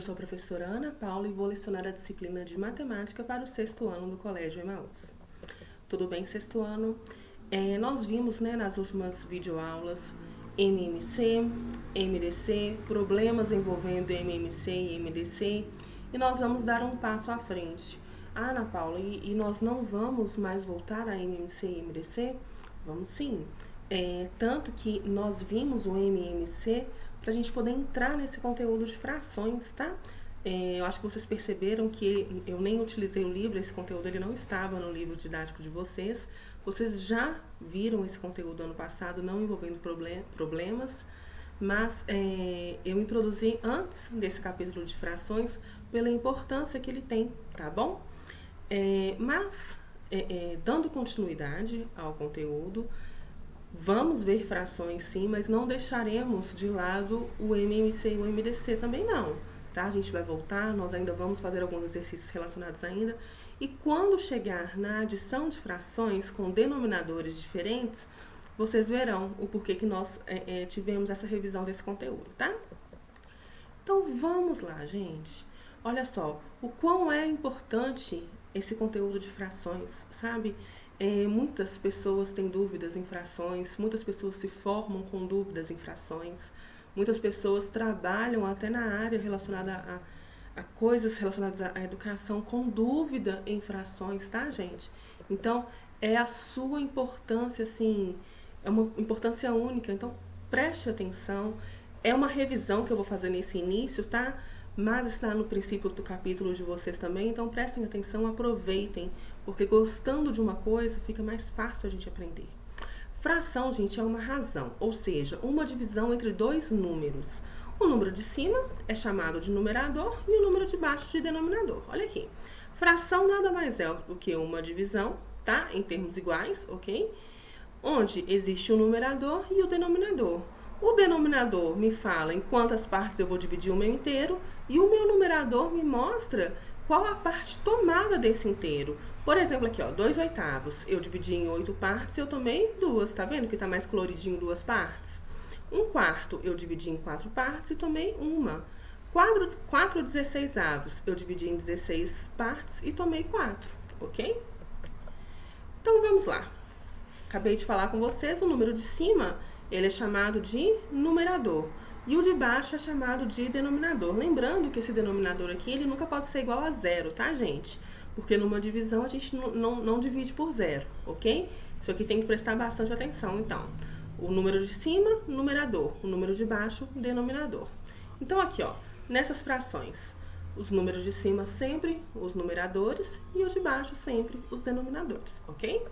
Eu sou a professora Ana Paula e vou lecionar a disciplina de Matemática para o 6º ano do Colégio Emaús. Tudo bem, 6º ano? Nós vimos, nas últimas videoaulas MMC, MDC, problemas envolvendo MMC e MDC, e nós vamos dar um passo à frente. Ana Paula, e nós não vamos mais voltar a MMC e MDC? Vamos sim. Tanto que nós vimos o MMC para a gente poder entrar nesse conteúdo de frações, tá? Eu acho que vocês perceberam que eu nem utilizei o livro, esse conteúdo ele não estava no livro didático de vocês. Vocês já viram esse conteúdo ano passado, não envolvendo problemas, mas eu introduzi antes desse capítulo de frações pela importância que ele tem, tá bom? Dando continuidade ao conteúdo, vamos ver frações sim, mas não deixaremos de lado o MMC e o MDC também não, tá? A gente vai voltar, nós ainda vamos fazer alguns exercícios relacionados ainda, e quando chegar na adição de frações com denominadores diferentes, vocês verão o porquê que nós tivemos essa revisão desse conteúdo, tá? Então vamos lá, gente. Olha só, o quão é importante esse conteúdo de frações, sabe? Muitas pessoas têm dúvidas em frações, muitas pessoas se formam com dúvidas em frações, muitas pessoas trabalham até na área relacionada a coisas relacionadas à educação com dúvida em frações, tá, gente? Então, é a sua importância, assim, é uma importância única, então preste atenção. É uma revisão que eu vou fazer nesse início, tá? Mas está no princípio do capítulo de vocês também, então prestem atenção, aproveitem, porque gostando de uma coisa fica mais fácil a gente aprender. Fração, gente, é uma razão, ou seja, uma divisão entre dois números. O número de cima é chamado de numerador e o número de baixo de denominador. Olha aqui, fração nada mais é do que uma divisão, tá? Em termos iguais, ok? Onde existe o numerador e o denominador. O denominador me fala em quantas partes eu vou dividir o meu inteiro e o meu numerador me mostra qual a parte tomada desse inteiro. Por exemplo, aqui, ó, 2/8. Eu dividi em 8 partes e eu tomei 2, tá vendo que tá mais coloridinho 2 partes? 1/4 eu dividi em 4 partes e tomei 1. 4/16. Eu dividi em 16 partes e tomei 4, ok? Então vamos lá. Acabei de falar com vocês, o número de cima ele é chamado de numerador e o de baixo é chamado de denominador. Lembrando que esse denominador aqui, ele nunca pode ser igual a 0, tá, gente? Porque numa divisão a gente não divide por 0, ok? Isso aqui tem que prestar bastante atenção, então. O número de cima, numerador. O número de baixo, denominador. Então aqui, ó, nessas frações, os números de cima sempre os numeradores e os de baixo sempre os denominadores, ok?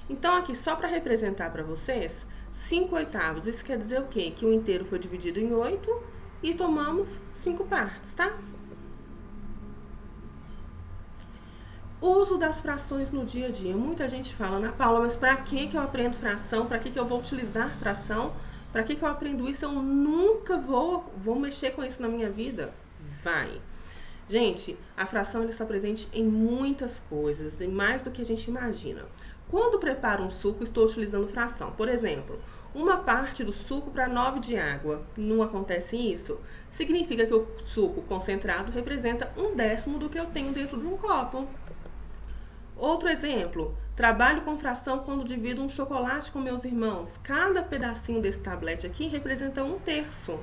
Então aqui, só para representar para vocês, 5/8, isso quer dizer o quê? Que o inteiro foi dividido em 8 e tomamos 5 partes, tá? Uso das frações no dia a dia. Muita gente fala, Ana Paula, mas para que eu aprendo fração? Para que eu vou utilizar fração? Para que eu aprendo isso? Eu nunca vou mexer com isso na minha vida. Vai! Gente, a fração ela está presente em muitas coisas, em mais do que a gente imagina. Quando preparo um suco, estou utilizando fração. Por exemplo, uma parte do suco para 9 de água. Não acontece isso? Significa que o suco concentrado representa 1/10 do que eu tenho dentro de um copo. Outro exemplo, trabalho com fração quando divido um chocolate com meus irmãos. Cada pedacinho desse tablete aqui representa 1/3.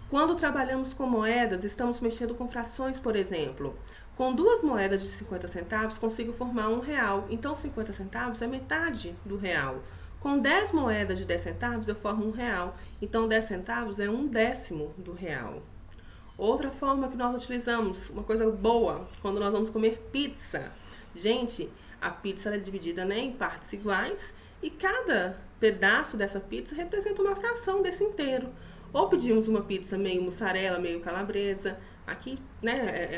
Quando trabalhamos com moedas, estamos mexendo com frações, por exemplo. Com 2 moedas de 50 centavos, consigo formar R$1. Então, 50 centavos é metade do real. Com 10 moedas de 10 centavos, eu formo R$1. Então, 10 centavos é 1/10 do real. Outra forma que nós utilizamos, uma coisa boa, quando nós vamos comer pizza. Gente, a pizza é dividida em partes iguais e cada pedaço dessa pizza representa uma fração desse inteiro. Ou pedimos uma pizza meio mussarela, meio calabresa. Aqui,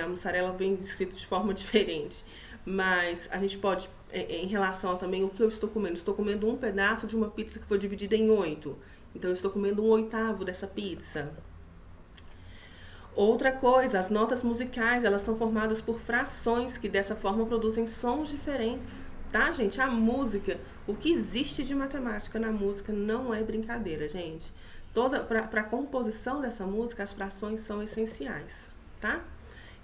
a mussarela vem escrito de forma diferente. Mas a gente pode, em relação a também o que eu estou comendo um pedaço de uma pizza que foi dividida em 8. Então, eu estou comendo 1/8 dessa pizza. Outra coisa, as notas musicais, elas são formadas por frações que dessa forma produzem sons diferentes, tá, gente? A música, o que existe de matemática na música não é brincadeira, gente. Para a composição dessa música, as frações são essenciais, tá?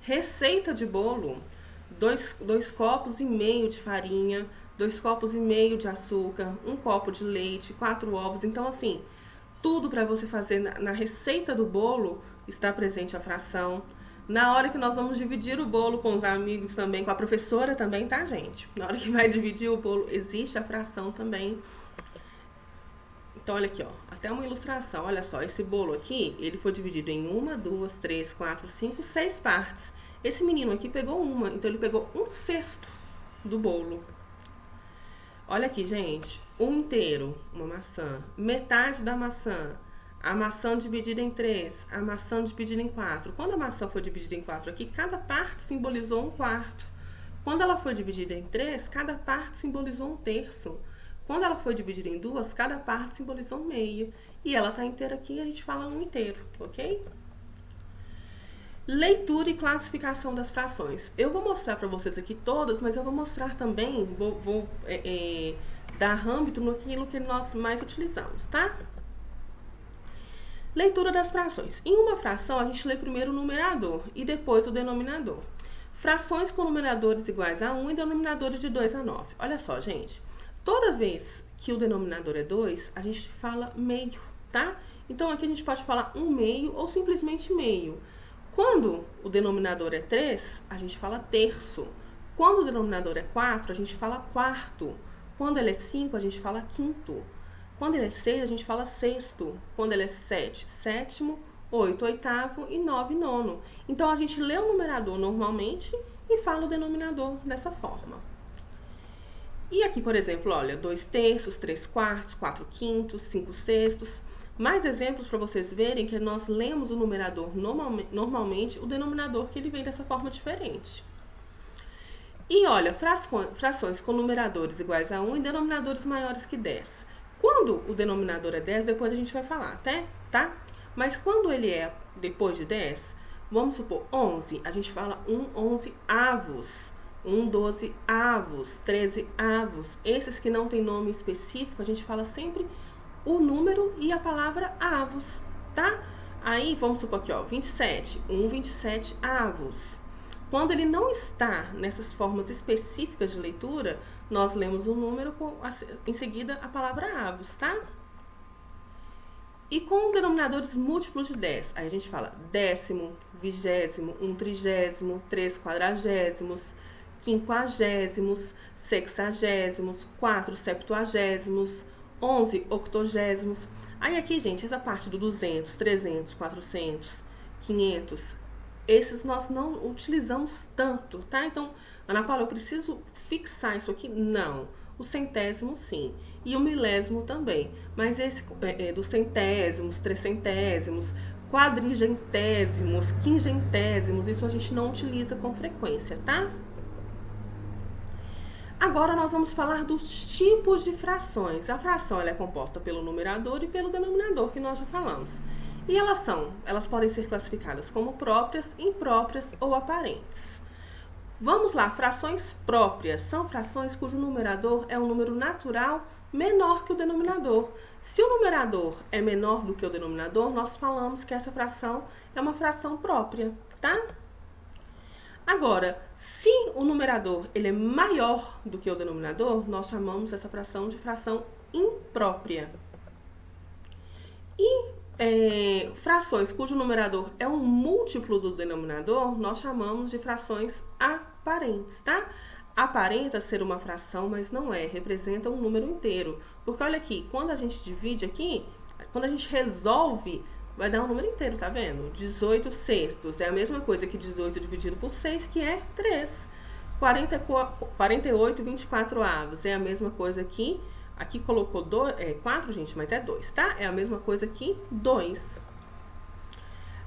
Receita de bolo: 2 copos e meio de farinha, 2 copos e meio de açúcar, 1 copo de leite, 4 ovos. Então, assim, tudo para você fazer na receita do bolo está presente a fração. Na hora que nós vamos dividir o bolo com os amigos também, com a professora também, tá, gente? Na hora que vai dividir o bolo, existe a fração também. Então, olha aqui, ó, até uma ilustração. Olha só, esse bolo aqui, ele foi dividido em 1, 2, 3, 4, 5, 6 partes. Esse menino aqui pegou uma, então ele pegou 1/6 do bolo. Olha aqui, gente, 1 inteiro, uma maçã, metade da maçã, a maçã dividida em 3, a maçã dividida em 4. Quando a maçã foi dividida em 4 aqui, cada parte simbolizou 1/4. Quando ela foi dividida em 3, cada parte simbolizou 1/3. Quando ela foi dividida em 2, cada parte simbolizou 1/2. E ela tá inteira aqui, a gente fala 1 inteiro, ok? Leitura e classificação das frações. Eu vou mostrar para vocês aqui todas, mas eu vou mostrar também, vou dar âmbito naquilo que nós mais utilizamos, tá? Leitura das frações. Em uma fração, a gente lê primeiro o numerador e depois o denominador. Frações com numeradores iguais a 1 e denominadores de 2 a 9. Olha só, gente. Toda vez que o denominador é 2, a gente fala meio, tá? Então, aqui a gente pode falar 1/2 ou simplesmente meio. Quando o denominador é 3, a gente fala terço. Quando o denominador é 4, a gente fala quarto. Quando ele é 5, a gente fala quinto. Quando ele é 6, a gente fala sexto. Quando ele é 7, sétimo. 8, oitavo e 9, nono. Então, a gente lê o numerador normalmente e fala o denominador dessa forma. E aqui, por exemplo, olha, 2/3, 3/4, 4/5, 5/6. Mais exemplos para vocês verem que nós lemos o numerador normalmente, o denominador que ele vem dessa forma diferente. E olha, frações com numeradores iguais a 1 e denominadores maiores que 10. Quando o denominador é 10, depois a gente vai falar, tá? Mas quando ele é depois de 10, vamos supor 11, a gente fala 1/11 avos. 1/12 avos, 13 avos. Esses que não tem nome específico, a gente fala sempre o número e a palavra avos, tá? Aí, vamos supor aqui, ó, 27, 1/27 avos. Quando ele não está nessas formas específicas de leitura, nós lemos o número em seguida a palavra avos, tá? E com denominadores múltiplos de 10, aí a gente fala 10º, 20º, 1/30º, 3 quadragésimos, 50º, 60º, 4 septuagésimos, 11 octogésimos. Aí aqui, gente, essa parte do 200, 300, 400, 500, esses nós não utilizamos tanto, tá? Então, Ana Paula, eu preciso fixar isso aqui? Não. O centésimo, sim. E o milésimo também. Mas esse dos centésimos, trecentésimos, quadrigentésimos, quingentésimos, isso a gente não utiliza com frequência, tá? Agora nós vamos falar dos tipos de frações. A fração ela é composta pelo numerador e pelo denominador, que nós já falamos. E elas podem ser classificadas como próprias, impróprias ou aparentes. Vamos lá, frações próprias são frações cujo numerador é um número natural menor que o denominador. Se o numerador é menor do que o denominador, nós falamos que essa fração é uma fração própria, tá? Agora, se o numerador ele é maior do que o denominador, nós chamamos essa fração de fração imprópria. E frações cujo numerador é um múltiplo do denominador, nós chamamos de frações aparentes, tá? Aparenta ser uma fração, mas não é, representa um número inteiro. Porque olha aqui, quando a gente divide aqui, quando a gente resolve, vai dar um número inteiro, tá vendo? 18 sextos é a mesma coisa que 18 dividido por 6, que é 3. 48 24 avos é a mesma coisa que... Aqui colocou 4, gente, mas é 2, tá? É a mesma coisa que 2.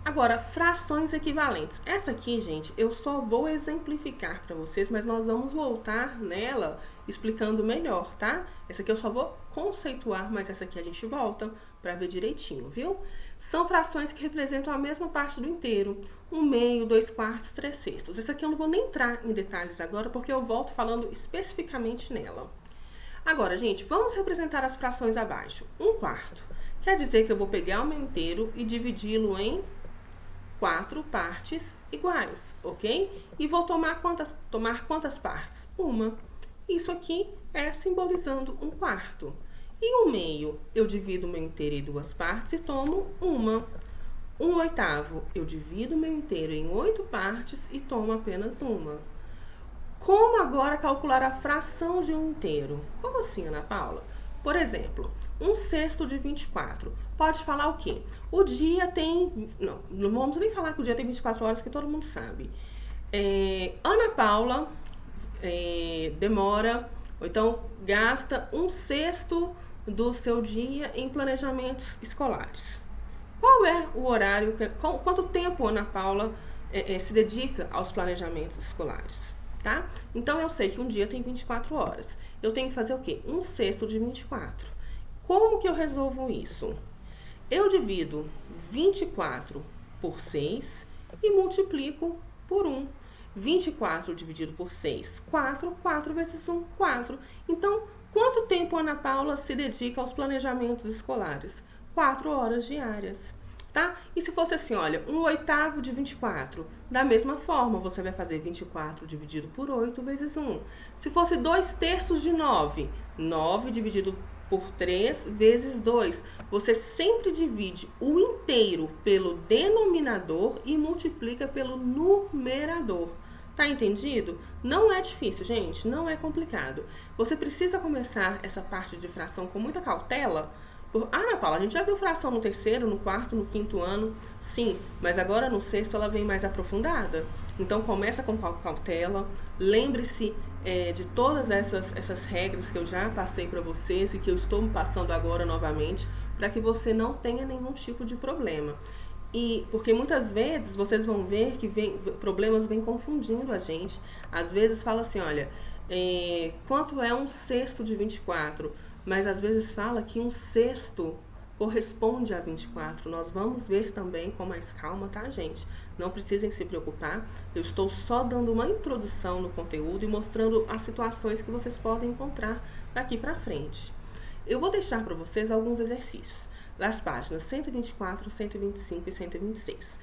Agora, frações equivalentes. Essa aqui, gente, eu só vou exemplificar para vocês, mas nós vamos voltar nela explicando melhor, tá? Essa aqui eu só vou conceituar, mas essa aqui a gente volta para ver direitinho, viu? São frações que representam a mesma parte do inteiro. 1/2, 2/4, 3/6. Essa aqui eu não vou nem entrar em detalhes agora, porque eu volto falando especificamente nela. Agora, gente, vamos representar as frações abaixo. 1/4. Quer dizer que eu vou pegar o meu inteiro e dividi-lo em 4 partes iguais, ok? E vou tomar quantas partes? Uma. Isso aqui é simbolizando um quarto. E o meio, eu divido o meu inteiro em 2 partes e tomo uma. 1/8, eu divido o meu inteiro em 8 partes e tomo apenas uma. Como agora calcular a fração de um inteiro? Como assim, Ana Paula? Por exemplo, 1/6 de 24. Pode falar o quê? O dia tem... Não vamos nem falar que o dia tem 24 horas, que todo mundo sabe. Ana Paula demora, ou então gasta 1/6 do seu dia em planejamentos escolares. Qual é o horário, quanto tempo Ana Paula se dedica aos planejamentos escolares? Tá? Então, eu sei que um dia tem 24 horas. Eu tenho que fazer o quê? 1/6 de 24. Como que eu resolvo isso? Eu divido 24 por 6 e multiplico por 1. 24 dividido por 6, 4. 4 vezes 1, 4. Então, quanto tempo Ana Paula se dedica aos planejamentos escolares? 4 horas diárias. Tá? E se fosse assim, olha, 1/8 de 24, da mesma forma, você vai fazer 24 dividido por 8 vezes 1. Se fosse 2/3 de 9, 9 dividido por 3 vezes 2. Você sempre divide o inteiro pelo denominador e multiplica pelo numerador. Tá entendido? Não é difícil, gente, não é complicado. Você precisa começar essa parte de fração com muita cautela. Ana Paula, a gente já viu fração no terceiro, no quarto, no quinto ano, sim, mas agora no sexto ela vem mais aprofundada. Então começa com cautela, lembre-se de todas essas regras que eu já passei para vocês e que eu estou passando agora novamente, para que você não tenha nenhum tipo de problema. E porque muitas vezes vocês vão ver que problemas vêm confundindo a gente. Às vezes fala assim, olha, quanto é 1/6 de 24? Mas às vezes fala que 1/6 corresponde a 24. Nós vamos ver também com mais calma, tá, gente? Não precisem se preocupar. Eu estou só dando uma introdução no conteúdo e mostrando as situações que vocês podem encontrar daqui pra frente. Eu vou deixar para vocês alguns exercícios das páginas 124, 125 e 126.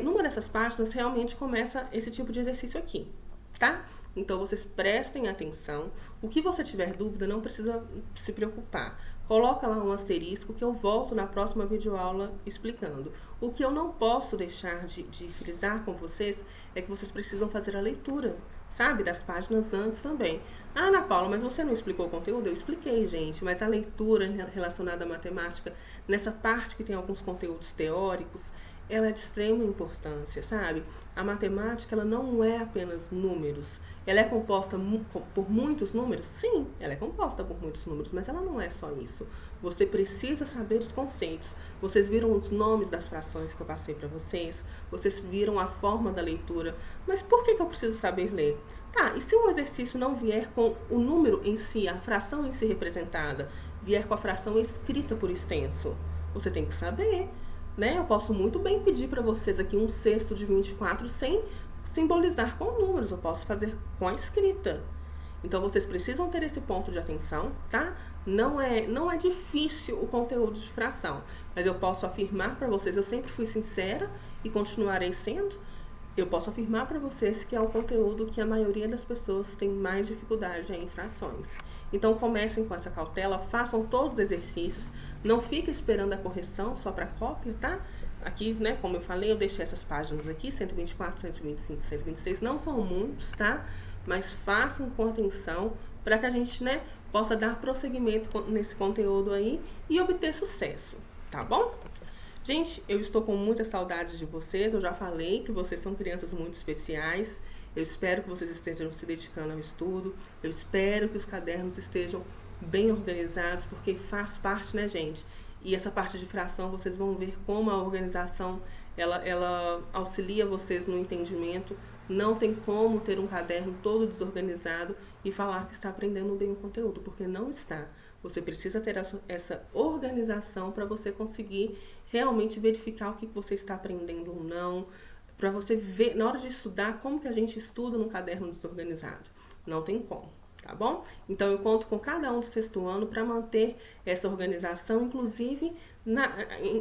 Numa dessas páginas realmente começa esse tipo de exercício aqui, tá? Então, vocês prestem atenção. O que você tiver dúvida, não precisa se preocupar. Coloca lá um asterisco que eu volto na próxima videoaula explicando. O que eu não posso deixar de frisar com vocês é que vocês precisam fazer a leitura, sabe? Das páginas antes também. Ah, Ana Paula, mas você não explicou o conteúdo? Eu expliquei, gente, mas a leitura relacionada à matemática, nessa parte que tem alguns conteúdos teóricos, ela é de extrema importância, sabe? A matemática, ela não é apenas números. Ela é composta por muitos números? Sim, ela é composta por muitos números, mas ela não é só isso. Você precisa saber os conceitos. Vocês viram os nomes das frações que eu passei para vocês? Vocês viram a forma da leitura? Mas por que eu preciso saber ler? Tá, e se um exercício não vier com o número em si, a fração em si representada, vier com a fração escrita por extenso? Você tem que saber. Né? Eu posso muito bem pedir para vocês aqui 1/6 de 24 sem simbolizar com números, eu posso fazer com a escrita. Então, vocês precisam ter esse ponto de atenção, tá? Não é difícil o conteúdo de fração, mas eu posso afirmar para vocês, eu sempre fui sincera e continuarei sendo, eu posso afirmar para vocês que é o conteúdo que a maioria das pessoas tem mais dificuldade em frações. Então, comecem com essa cautela, façam todos os exercícios, não fiquem esperando a correção só para cópia, tá? Aqui, né, como eu falei, eu deixei essas páginas aqui, 124, 125, 126, não são muitos, tá? Mas façam com atenção para que a gente, né, possa dar prosseguimento nesse conteúdo aí e obter sucesso, tá bom? Gente, eu estou com muita saudade de vocês, eu já falei que vocês são crianças muito especiais, eu espero que vocês estejam se dedicando ao estudo, eu espero que os cadernos estejam bem organizados, porque faz parte, né, gente? E essa parte de fração, vocês vão ver como a organização, ela auxilia vocês no entendimento. Não tem como ter um caderno todo desorganizado e falar que está aprendendo bem o conteúdo, porque não está. Você precisa ter essa organização para você conseguir realmente verificar o que você está aprendendo ou não, para você ver, na hora de estudar, como que a gente estuda num caderno desorganizado. Não tem como, tá bom? Então eu conto com cada um do sexto ano para manter essa organização, inclusive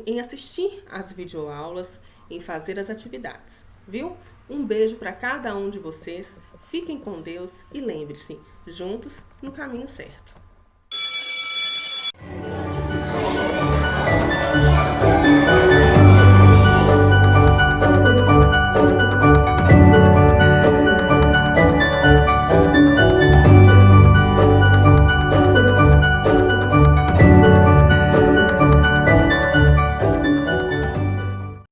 em assistir às videoaulas, em fazer as atividades, viu? Um beijo para cada um de vocês, fiquem com Deus e lembre-se, juntos no caminho certo.